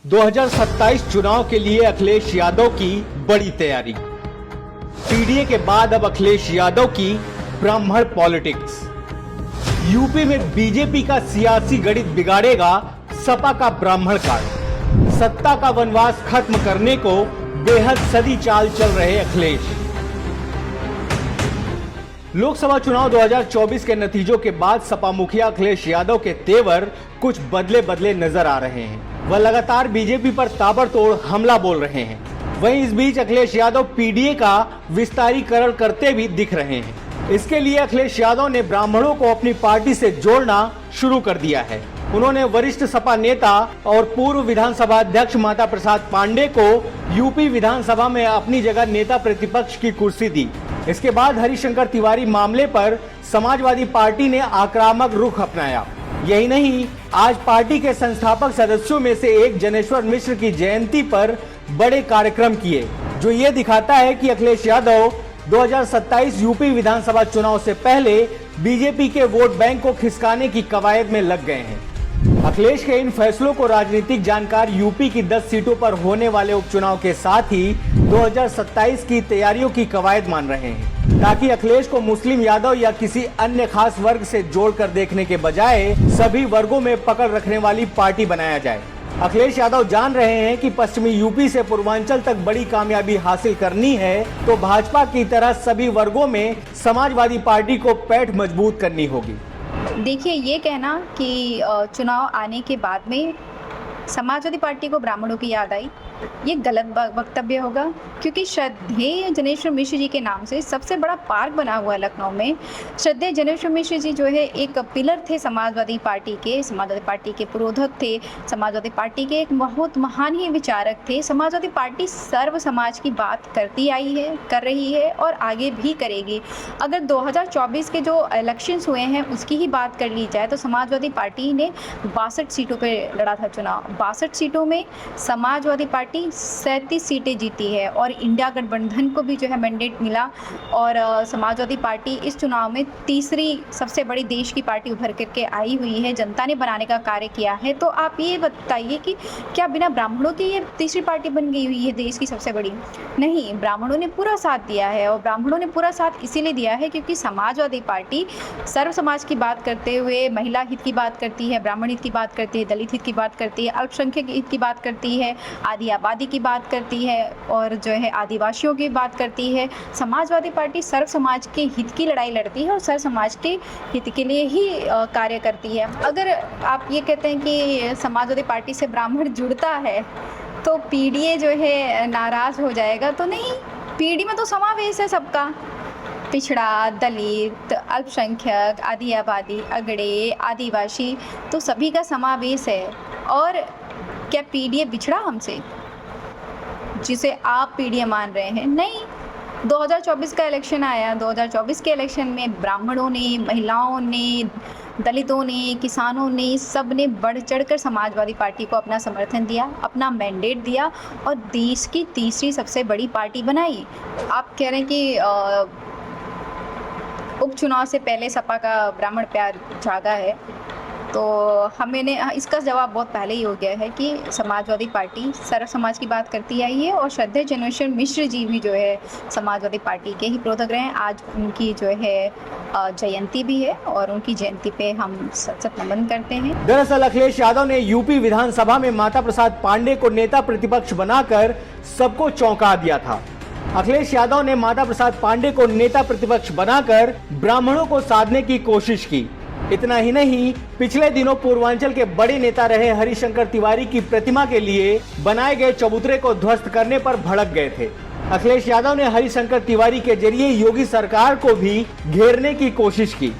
2027 चुनाव के लिए अखिलेश यादव की बड़ी तैयारी। पीडीए के बाद अब अखिलेश यादव की ब्राह्मण पॉलिटिक्स। यूपी में बीजेपी का सियासी गणित बिगाड़ेगा सपा का ब्राह्मण कार्ड। सत्ता का वनवास खत्म करने को बेहद सदी चाल चल रहे अखिलेश। लोकसभा चुनाव 2024 के नतीजों के बाद सपा मुखिया अखिलेश यादव के तेवर कुछ बदले नजर आ रहे हैं। वह लगातार बीजेपी पर ताबड़तोड़ हमला बोल रहे हैं। वहीं इस बीच अखिलेश यादव पीडीए का विस्तारीकरण करते भी दिख रहे हैं। इसके लिए अखिलेश यादव ने ब्राह्मणों को अपनी पार्टी से जोड़ना शुरू कर दिया है। उन्होंने वरिष्ठ सपा नेता और पूर्व विधानसभा अध्यक्ष माता प्रसाद पांडे को यूपी विधानसभा में अपनी जगह नेता प्रतिपक्ष की कुर्सी दी। इसके बाद हरिशंकर तिवारी मामले पर समाजवादी पार्टी ने आक्रामक रुख अपनाया। यही नहीं, आज पार्टी के संस्थापक सदस्यों में से एक जनेश्वर मिश्र की जयंती पर बड़े कार्यक्रम किए, जो ये दिखाता है कि अखिलेश यादव 2027 यूपी विधानसभा चुनाव से पहले बीजेपी के वोट बैंक को खिसकाने की कवायद में लग गए हैं। अखिलेश के इन फैसलों को राजनीतिक जानकार यूपी की 10 सीटों पर होने वाले उपचुनाव के साथ ही 2027 की तैयारियों की कवायद मान रहे हैं, ताकि अखिलेश को मुस्लिम यादव या किसी अन्य खास वर्ग से जोड़कर देखने के बजाय सभी वर्गों में पकड़ रखने वाली पार्टी बनाया जाए। अखिलेश यादव जान रहे हैं कि पश्चिमी यूपी से पूर्वांचल तक बड़ी कामयाबी हासिल करनी है तो भाजपा की तरह सभी वर्गों में समाजवादी पार्टी को पैठ मजबूत करनी होगी। देखिए, ये कहना कि चुनाव आने के बाद में समाजवादी पार्टी को ब्राह्मणों की याद आई, ये गलत वक्तव्य होगा, क्योंकि श्रद्धेय जनेश्वर मिश्र जी के नाम से सबसे बड़ा पार्क बना हुआ है लखनऊ में। श्रद्धेय जनेश्वर मिश्र जी जो है एक पिलर थे समाजवादी पार्टी के पुरोधक थे, समाजवादी पार्टी के एक बहुत महान ही विचारक थे। समाजवादी पार्टी सर्व समाज की बात करती आई है, कर रही है और आगे भी करेगी। अगर 2024 के जो इलेक्शंस हुए हैं उसकी ही बात कर ली जाए तो समाजवादी पार्टी ने 62 सीटों पर लड़ा था चुनाव। 62 सीटों में समाजवादी पार्टी 37 सीटें जीती है और इंडिया गठबंधन को भी जो है मैंडेट मिला और समाजवादी पार्टी इस चुनाव में तीसरी सबसे बड़ी देश की पार्टी उभर करके आई हुई है। जनता ने बनाने का कार्य किया है। तो आप ये बताइए कि क्या बिना ब्राह्मणों की ये तीसरी पार्टी बन गई हुई है देश की सबसे बड़ी? नहीं, ब्राह्मणों ने पूरा साथ दिया है और ब्राह्मणों ने पूरा साथ इसीलिए दिया है क्योंकि समाजवादी पार्टी सर्व समाज की बात करते हुए महिला हित की बात करती है, ब्राह्मण हित की बात करती है, दलित हित की बात करती है, अल्पसंख्यक हित की बात करती है, आदि आबादी की बात करती है और जो है आदिवासियों की बात करती है। समाजवादी पार्टी सर्व समाज के हित की लड़ाई लड़ती है और सर्व समाज के हित के लिए ही कार्य करती है। अगर आप ये कहते हैं कि समाजवादी पार्टी से ब्राह्मण जुड़ता है तो पीडीए जो है नाराज हो जाएगा, तो नहीं, पीडी में तो समावेश है सबका, पिछड़ा, दलित, अल्पसंख्यक, आदि आबादी, अगड़े, आदिवासी, तो सभी का समावेश है। और क्या पीडीए बिछड़ा हमसे, जिसे आप पीडीए मान रहे हैं? नहीं। 2024 का इलेक्शन आया, 2024 के इलेक्शन में ब्राह्मणों ने, महिलाओं ने, दलितों ने, किसानों ने, सब ने बढ़ चढ़कर समाजवादी पार्टी को अपना समर्थन दिया, अपना मैंडेट दिया और देश की तीसरी सबसे बड़ी पार्टी बनाई। आप कह रहे हैं कि उपचुनाव से पहले सपा का ब्राह्मण प्यार जागा है, तो हमें इसका जवाब बहुत पहले ही हो गया है कि समाजवादी पार्टी सर्व समाज की बात करती आई है और श्रद्धेय जनेश्वर मिश्र जी भी जो है समाजवादी पार्टी के ही प्रोधक रहे हैं। आज उनकी जो है जयंती भी है और उनकी जयंती पे हम सत नमन करते हैं। दरअसल अखिलेश यादव ने यूपी विधानसभा में माता प्रसाद पांडे को नेता प्रतिपक्ष बनाकर सबको चौंका दिया था। अखिलेश यादव ने माता प्रसाद पांडे को नेता प्रतिपक्ष बनाकर ब्राह्मणों को साधने की कोशिश की। इतना ही नहीं, पिछले दिनों पूर्वांचल के बड़े नेता रहे हरिशंकर तिवारी की प्रतिमा के लिए बनाए गए चबूतरे को ध्वस्त करने पर भड़क गए थे। अखिलेश यादव ने हरिशंकर तिवारी के जरिए योगी सरकार को भी घेरने की कोशिश की।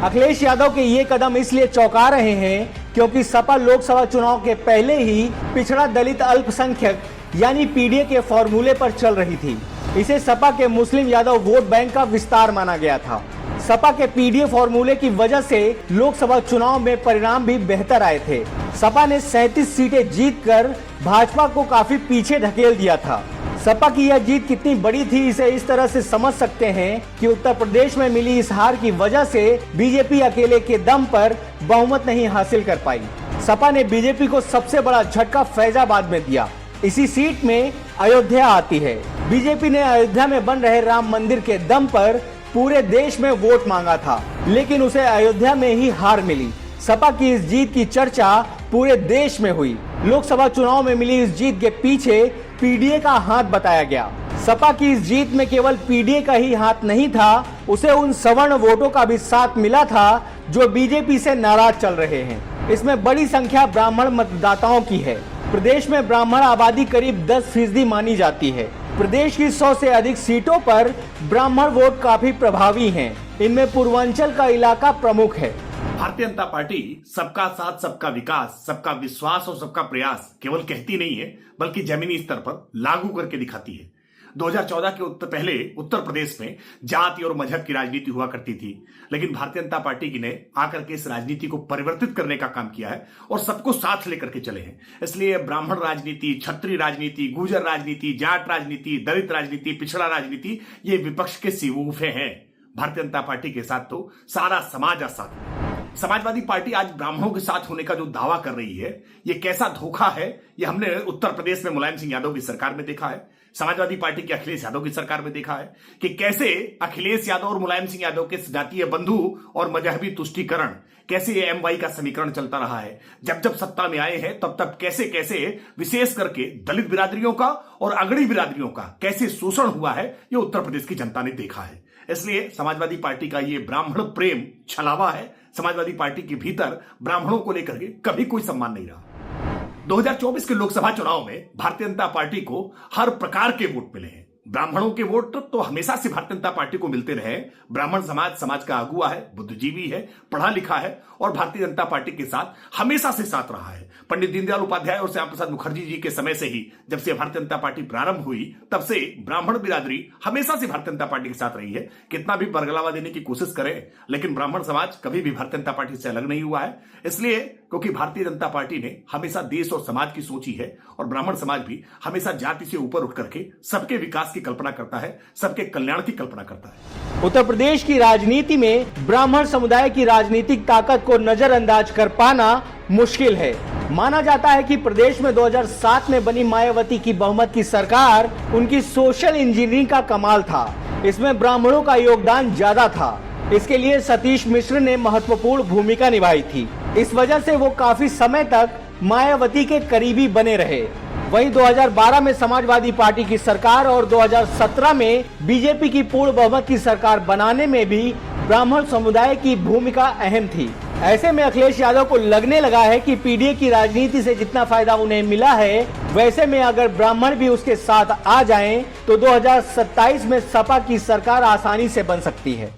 अखिलेश यादव के ये कदम इसलिए चौंका रहे हैं क्योंकि सपा लोकसभा चुनाव के पहले ही पिछड़ा, दलित, अल्पसंख्यक यानी पीडीए के फॉर्मूले पर चल रही थी। इसे सपा के मुस्लिम यादव वोट बैंक का विस्तार माना गया था। सपा के पीडीए फॉर्मूले की वजह से लोकसभा चुनाव में परिणाम भी बेहतर आए थे। सपा ने 37 सीटें जीतकर भाजपा को काफी पीछे धकेल दिया था। सपा की यह जीत कितनी बड़ी थी इसे इस तरह से समझ सकते हैं कि उत्तर प्रदेश में मिली इस हार की वजह से बीजेपी अकेले के दम पर बहुमत नहीं हासिल कर पाई। सपा ने बीजेपी को सबसे बड़ा झटका फैजाबाद में दिया। इसी सीट में अयोध्या आती है। बीजेपी ने अयोध्या में बन रहे राम मंदिर के दम पर पूरे देश में वोट मांगा था, लेकिन उसे अयोध्या में ही हार मिली। सपा की इस जीत की चर्चा पूरे देश में हुई। लोकसभा चुनाव में मिली इस जीत के पीछे पीडीए का हाथ बताया गया। सपा की इस जीत में केवल पीडीए का ही हाथ नहीं था, उसे उन सवर्ण वोटों का भी साथ मिला था जो बीजेपी से नाराज चल रहे हैं। इसमें बड़ी संख्या ब्राह्मण मतदाताओं की है। प्रदेश में ब्राह्मण आबादी करीब 10% मानी जाती है। प्रदेश की 100 से अधिक सीटों पर ब्राह्मण वोट काफी प्रभावी हैं। इनमें पूर्वांचल का इलाका प्रमुख है। भारतीय जनता पार्टी सबका साथ, सबका विकास, सबका विश्वास और सबका प्रयास केवल कहती नहीं है, बल्कि जमीनी स्तर पर लागू करके दिखाती है। 2014 के पहले उत्तर प्रदेश में जाति और मजहब की राजनीति हुआ करती थी, लेकिन भारतीय जनता पार्टी ने आकर के इस राजनीति को परिवर्तित करने का काम किया है और सबको साथ लेकर के चले हैं। इसलिए ब्राह्मण राजनीति, क्षत्रिय राजनीति, गुर्जर राजनीति, जाट राजनीति, दलित राजनीति, पिछड़ा राजनीति, ये विपक्ष के सिवूफे हैं। भारतीय जनता पार्टी के साथ तो सारा समाज साथ है। समाजवादी पार्टी आज ब्राह्मणों के साथ होने का जो दावा कर रही है, ये कैसा धोखा है, ये हमने उत्तर प्रदेश में मुलायम सिंह यादव की सरकार में देखा है, समाजवादी पार्टी के अखिलेश यादव की सरकार में देखा है कि कैसे अखिलेश यादव और मुलायम सिंह यादव के जातीय बंधु और मजहबी तुष्टीकरण, कैसे ये MY का समीकरण चलता रहा है। जब जब सत्ता में आए हैं, तब तब कैसे कैसे विशेष करके दलित बिरादरियों का और अगड़ी बिरादरियों का कैसे शोषण हुआ है, ये उत्तर प्रदेश की जनता ने देखा है। इसलिए समाजवादी पार्टी का ये ब्राह्मण प्रेम छलावा है। समाजवादी पार्टी के भीतर ब्राह्मणों को लेकर के कभी कोई सम्मान नहीं रहा। 2024 के लोकसभा चुनाव में भारतीय जनता पार्टी को हर प्रकार के वोट मिले हैं। ब्राह्मणों के वोट तो हमेशा से भारतीय जनता पार्टी को मिलते रहे। ब्राह्मण समाज का अगुआ है, बुद्धिजीवी है, पढ़ा लिखा है और भारतीय जनता पार्टी के साथ हमेशा से साथ रहा है। पंडित दीनदयाल उपाध्याय और श्याम प्रसाद मुखर्जी जी के समय से ही, जब से भारतीय जनता पार्टी प्रारंभ हुई, तब से ब्राह्मण बिरादरी हमेशा से भारतीय जनता पार्टी के साथ रही है। कितना भी बरगलावा देने की कोशिश करें, लेकिन ब्राह्मण समाज कभी भी भारतीय जनता पार्टी से अलग नहीं हुआ है। इसलिए क्योंकि भारतीय जनता पार्टी ने हमेशा देश और समाज की सोची है और ब्राह्मण समाज भी हमेशा जाति से ऊपर उठ करके सबके विकास की कल्पना करता है, सबके कल्याण की कल्पना करता है। उत्तर प्रदेश की राजनीति में ब्राह्मण समुदाय की राजनीतिक ताकत को नजरअंदाज कर पाना मुश्किल है। माना जाता है कि प्रदेश में 2007 में बनी मायावती की बहुमत की सरकार उनकी सोशल इंजीनियरिंग का कमाल था। इसमें ब्राह्मणों का योगदान ज्यादा था। इसके लिए सतीश मिश्र ने महत्वपूर्ण भूमिका निभाई थी। इस वजह से वो काफी समय तक मायावती के करीबी बने रहे। वहीं 2012 में समाजवादी पार्टी की सरकार और 2017 में बीजेपी की पूर्ण बहुमत की सरकार बनाने में भी ब्राह्मण समुदाय की भूमिका अहम थी। ऐसे में अखिलेश यादव को लगने लगा है कि पीडीए की राजनीति से जितना फायदा उन्हें मिला है, वैसे में अगर ब्राह्मण भी उसके साथ आ जाएं, तो 2027 में सपा की सरकार आसानी से बन सकती है।